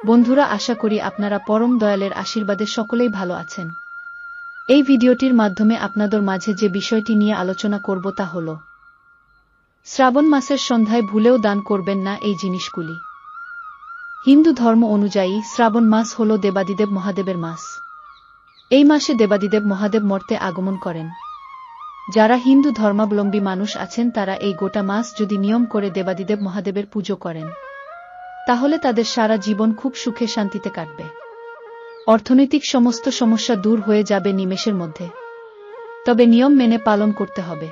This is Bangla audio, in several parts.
বন্ধুরা, আশা করি আপনারা পরম দয়ালের আশীর্বাদে সকলেই ভালো আছেন। এই ভিডিওটির মাধ্যমে আপনাদের মাঝে যে বিষয়টি নিয়ে আলোচনা করব তা হল শ্রাবণ মাসের সন্ধ্যায় ভুলেও দান করবেন না এই জিনিসগুলি। হিন্দু ধর্ম অনুযায়ী শ্রাবণ মাস হল দেবাদিদেব মহাদেবের মাস। এই মাসে দেবাদিদেব মহাদেব মর্তে আগমন করেন। যারা হিন্দু ধর্মাবলম্বী মানুষ আছেন তারা এই গোটা মাস যদি নিয়ম করে দেবাদিদেব মহাদেবের পুজো করেন, তাহলে তাদের সারা জীবন খুব সুখে শান্তিতে কাটবে। অর্থনৈতিক সমস্ত সমস্যা দূর হয়ে যাবে নিমেষের মধ্যে। তবে নিয়ম মেনে পালন করতে হবে,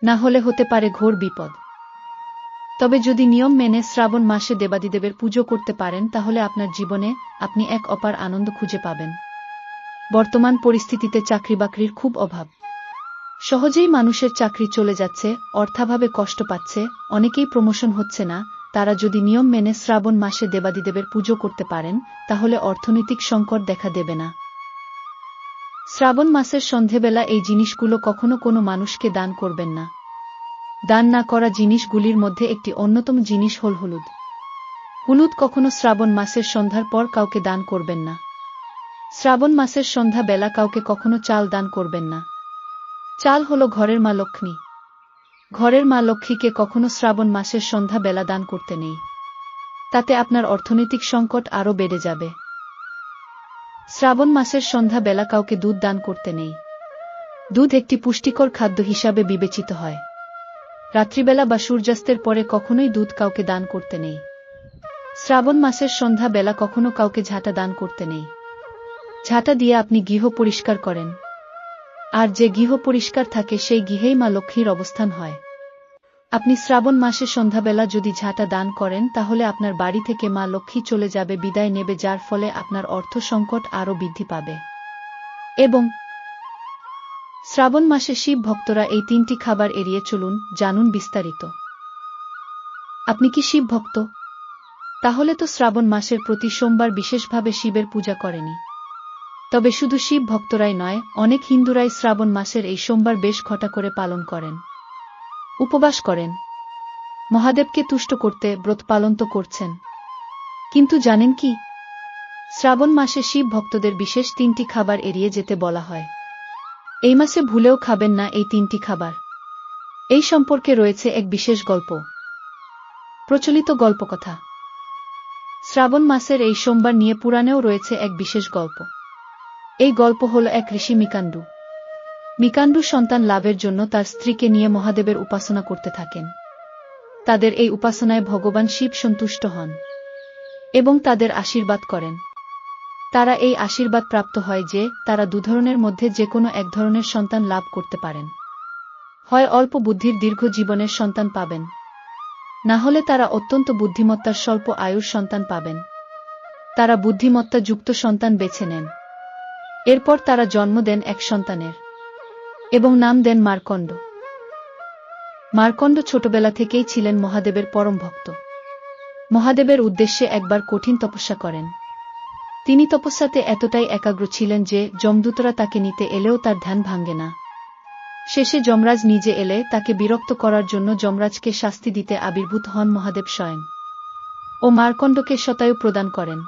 না হলে হতে পারে ঘোর বিপদ। তবে যদি নিয়ম মেনে শ্রাবণ মাসে দেবাদিদেবের পুজো করতে পারেন, তাহলে আপনার জীবনে আপনি এক অপার আনন্দ খুঁজে পাবেন। বর্তমান পরিস্থিতিতে চাকরি বাকরির খুব অভাব। সহজেই মানুষের চাকরি চলে যাচ্ছে, অর্থাভাবে কষ্ট পাচ্ছে, অনেকেই প্রমোশন হচ্ছে না। তারা যদি নিয়ম মেনে শ্রাবণ মাসে দেবাদিদেবের পুজো করতে পারেন, তাহলে অর্থনৈতিক সংকট দেখা দেবে না। শ্রাবণ মাসের সন্ধেবেলা এই জিনিসগুলো কখনো কোনো মানুষকে দান করবেন না। দান না করা জিনিসগুলির মধ্যে একটি অন্যতম জিনিস হল হলুদ। হলুদ কখনো শ্রাবণ মাসের সন্ধ্যার পর কাউকে দান করবেন না। শ্রাবণ মাসের সন্ধ্যা বেলা কাউকে কখনো চাল দান করবেন না। চাল হল ঘরের মা লক্ষ্মী। ঘরের মা লক্ষ্মীকে কখনো শ্রাবণ মাসের সন্ধ্যা বেলা দান করতে নেই। তাতে আপনার অর্থনৈতিক সংকট আরও বেড়ে যাবে। শ্রাবণ মাসের সন্ধ্যা বেলা কাউকে দুধ দান করতে নেই। দুধ একটি পুষ্টিকর খাদ্য হিসাবে বিবেচিত হয়। রাত্রিবেলা বা সূর্যাস্তের পরে কখনোই দুধ কাউকে দান করতে নেই। শ্রাবণ মাসের সন্ধ্যা বেলা কখনো কাউকে ঝাঁটা দান করতে নেই। ঝাঁটা দিয়ে আপনি গৃহ পরিষ্কার করেন, আর যে গৃহ পরিষ্কার থাকে সেই গৃহেই মা লক্ষ্মীর অবস্থান হয়। আপনি শ্রাবণ মাসে সন্ধ্যাবেলা যদি ঝাঁটা দান করেন, তাহলে আপনার বাড়ি থেকে মা লক্ষ্মী চলে যাবে, বিদায় নেবে, যার ফলে আপনার অর্থ সংকট আরও বৃদ্ধি পাবে। এবং শ্রাবণ মাসে শিব ভক্তরা এই তিনটি খাবার এড়িয়ে চলুন। জানুন বিস্তারিত। আপনি কি শিব ভক্ত? তাহলে তো শ্রাবণ মাসের প্রতি সোমবার বিশেষভাবে শিবের পূজা করেনি। তবে শুধু শিব ভক্তরাই নয়, অনেক হিন্দুরাই শ্রাবণ মাসের এই সোমবার বেশ ঘটা করে পালন করেন, উপবাস করেন। মহাদেবকে তুষ্ট করতে ব্রত পালন তো করছেন, কিন্তু জানেন কি, শ্রাবণ মাসে শিব ভক্তদের বিশেষ তিনটি খাবার এড়িয়ে যেতে বলা হয়। এই মাসে ভুলেও খাবেন না এই তিনটি খাবার। এই সম্পর্কে রয়েছে এক বিশেষ গল্প, প্রচলিত গল্পকথা। শ্রাবণ মাসের এই সোমবার নিয়ে পুরাণেও রয়েছে এক বিশেষ গল্প। এই গল্প হল এক ঋষি মিকান্ডু। মিকান্ডু সন্তান লাভের জন্য তার স্ত্রীকে নিয়ে মহাদেবের উপাসনা করতে থাকেন। তাদের এই উপাসনায় ভগবান শিব সন্তুষ্ট হন এবং তাদের আশীর্বাদ করেন। তারা এই আশীর্বাদ প্রাপ্ত হয় যে তারা দুধরনের মধ্যে যে কোনো এক ধরনের সন্তান লাভ করতে পারেন। হয় অল্প বুদ্ধির দীর্ঘ জীবনের সন্তান পাবেন, না হলে তারা অত্যন্ত বুদ্ধিমত্তার স্বল্প আয়ুর সন্তান পাবেন। তারা বুদ্ধিমত্তা যুক্ত সন্তান বেছে নেন। এরপর তারা জন্ম দেন এক সন্তানের এবং নাম দেন মার্কণ্ড। মার্কণ্ড ছোটবেলা থেকেই ছিলেন মহাদেবের পরম ভক্ত। মহাদেবের উদ্দেশ্যে একবার কঠিন তপস্যা করেন। তিনি তপস্যাতে এতটাই একাগ্র ছিলেন যে যমদূতরা তাকে নিতে এলেও তার ধ্যান ভাঙে না। শেষে যমরাজ নিজে এলে তাকে বিরক্ত করার জন্য যমরাজকে শাস্তি দিতে আবির্ভূত হন মহাদেব স্বয়ং ও মার্কণ্ডকে শতায়ু প্রদান করেন।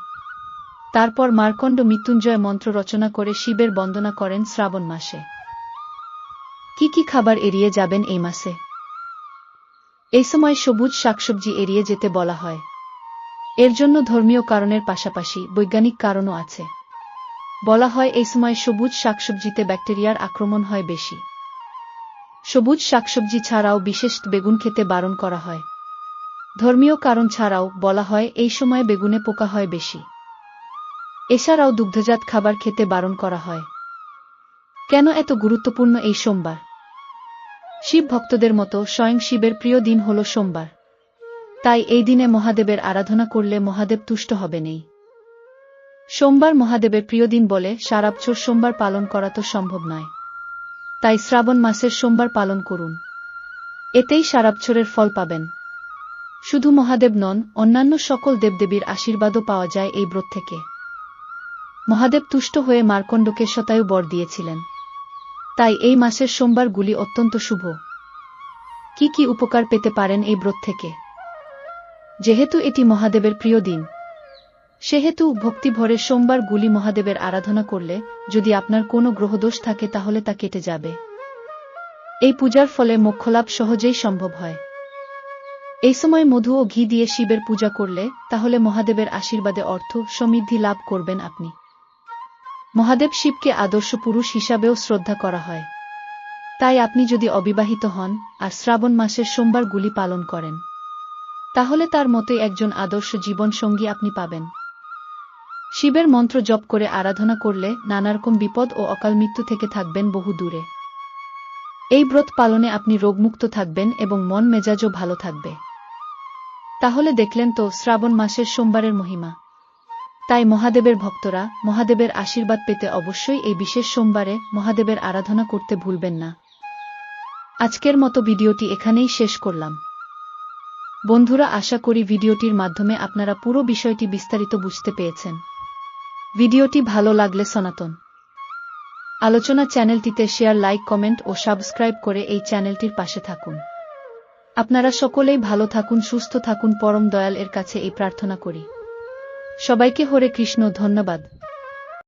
তারপর মার্কণ্ড মৃত্যুঞ্জয় মন্ত্র রচনা করে শিবের বন্দনা করেন শ্রাবণ মাসে। কি কি খাবার এড়িয়ে যাবেন এই মাসে? এই সময় সবুজ শাকসবজি এড়িয়ে যেতে বলা হয়। এর জন্য ধর্মীয় কারণের পাশাপাশি বৈজ্ঞানিক কারণও আছে। বলা হয় এই সময় সবুজ শাকসবজিতে ব্যাকটেরিয়ার আক্রমণ হয় বেশি। সবুজ শাকসবজি ছাড়াও বিশেষ বেগুন খেতে বারণ করা হয়। ধর্মীয় কারণ ছাড়াও বলা হয় এই সময় বেগুনে পোকা হয় বেশি। এছাড়াও দুগ্ধজাত খাবার খেতে বারণ করা হয়। কেন এত গুরুত্বপূর্ণ এই সোমবার? শিব ভক্তদের মতো স্বয়ং শিবের প্রিয় দিন হল সোমবার। তাই এই দিনে মহাদেবের আরাধনা করলে মহাদেব তুষ্ট হবেনই। সোমবার মহাদেবের প্রিয় দিন বলে সারা বছর সোমবার পালন করা তো সম্ভব নয়। তাই শ্রাবণ মাসের সোমবার পালন করুন, এতেই সারা বছরের ফল পাবেন। শুধু মহাদেব নন, অন্যান্য সকল দেবদেবীর আশীর্বাদও পাওয়া যায় এই ব্রত থেকে। মহাদেব তুষ্ট হয়ে মার্কণ্ডকে শতায়ু বর দিয়েছিলেন। তাই এই মাসের সোমবারগুলি অত্যন্ত শুভ। কি কি উপকার পেতে পারেন এই ব্রত থেকে? যেহেতু এটি মহাদেবের প্রিয় দিন, সেহেতু ভক্তিভরে সোমবার গুলি মহাদেবের আরাধনা করলে যদি আপনার কোনো গ্রহদোষ থাকে তাহলে তা কেটে যাবে। এই পূজার ফলে মোক্ষলাভ সহজেই সম্ভব হয়। এই সময় মধু ও ঘি দিয়ে শিবের পূজা করলে তাহলে মহাদেবের আশীর্বাদে অর্থ সমৃদ্ধি লাভ করবেন আপনি। মহাদেব শিবকে আদর্শ পুরুষ হিসাবেও শ্রদ্ধা করা হয়। তাই আপনি যদি অবিবাহিত হন আর শ্রাবণ মাসের সোমবার গুলি পালন করেন, তাহলে তার মতোই একজন আদর্শ জীবনসঙ্গী আপনি পাবেন। শিবের মন্ত্র জপ করে আরাধনা করলে নানারকম বিপদ ও অকাল মৃত্যু থেকে থাকবেন বহু দূরে। এই ব্রত পালনে আপনি রোগমুক্ত থাকবেন এবং মন মেজাজও ভালো থাকবে। তাহলে দেখলেন তো শ্রাবণ মাসের সোমবারের মহিমা। তাই মহাদেবের ভক্তরা মহাদেবের আশীর্বাদ পেতে অবশ্যই এই বিশেষ সোমবারে মহাদেবের আরাধনা করতে ভুলবেন না। আজকের মতো ভিডিওটি এখানেই শেষ করলাম। বন্ধুরা, আশা করি ভিডিওটির মাধ্যমে আপনারা পুরো বিষয়টি বিস্তারিত বুঝতে পেরেছেন। ভিডিওটি ভালো লাগলে সনাতন আলোচনা চ্যানেলটিতে শেয়ার, লাইক, কমেন্ট ও সাবস্ক্রাইব করে এই চ্যানেলটির পাশে থাকুন। আপনারা সকলেই ভালো থাকুন, সুস্থ থাকুন, পরম দয়াল এর কাছে এই প্রার্থনা করি। সবাইকে হরে কৃষ্ণ। ধন্যবাদ।